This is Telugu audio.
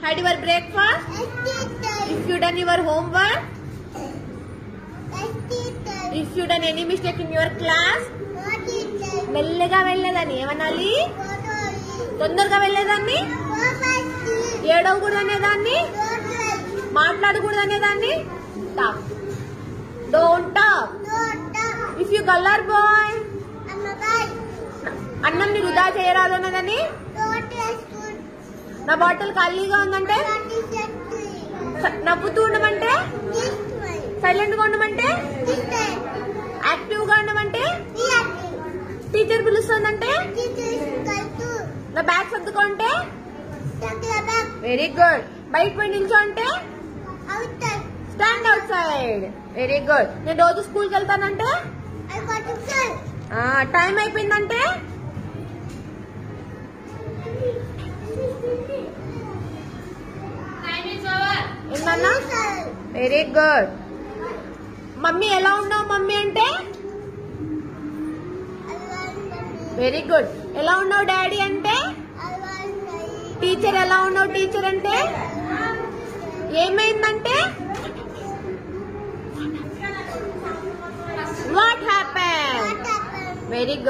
Had your breakfast? If you done your homework? If you done any mistake in your class? మెల్లగా వెళ్ళేదాన్ని ఏమనాలి? తొందరగా వెళ్ళేదాన్ని? ఏడవకూడదు అనేదాన్ని? మాట్లాడకూడదు అనేదాన్ని? Talk. Don't talk. If you colour boy, అన్నంని వృధా చేయరాదు అన్నదని? నా బాటిల్ ఖాళీగా ఉందంటే? నవ్వుతూ ఉండమంటే? సైలెంట్ గా ఉండమంటే? యాక్టివ్ గా ఉండమంటే? టీచర్ పిలుస్తుందంటే? నా బ్యాగ్ సర్దుకుంటే? Very good. బయట పోయి నిల్చో అంటే? Stand out side. Very good. నేను రోజు స్కూల్కి వెళ్తానంటే? టైం అయిపోయిందంటే? ఏంటన్నా? Very good. మమ్మీ ఎలా ఉన్నావు మమ్మీ అంటే? Very good. ఎలా ఉన్నావు డాడీ అంటే? టీచర్ ఎలా ఉన్నావు టీచర్ అంటే? ఏమైందంటే? What happen? Very good.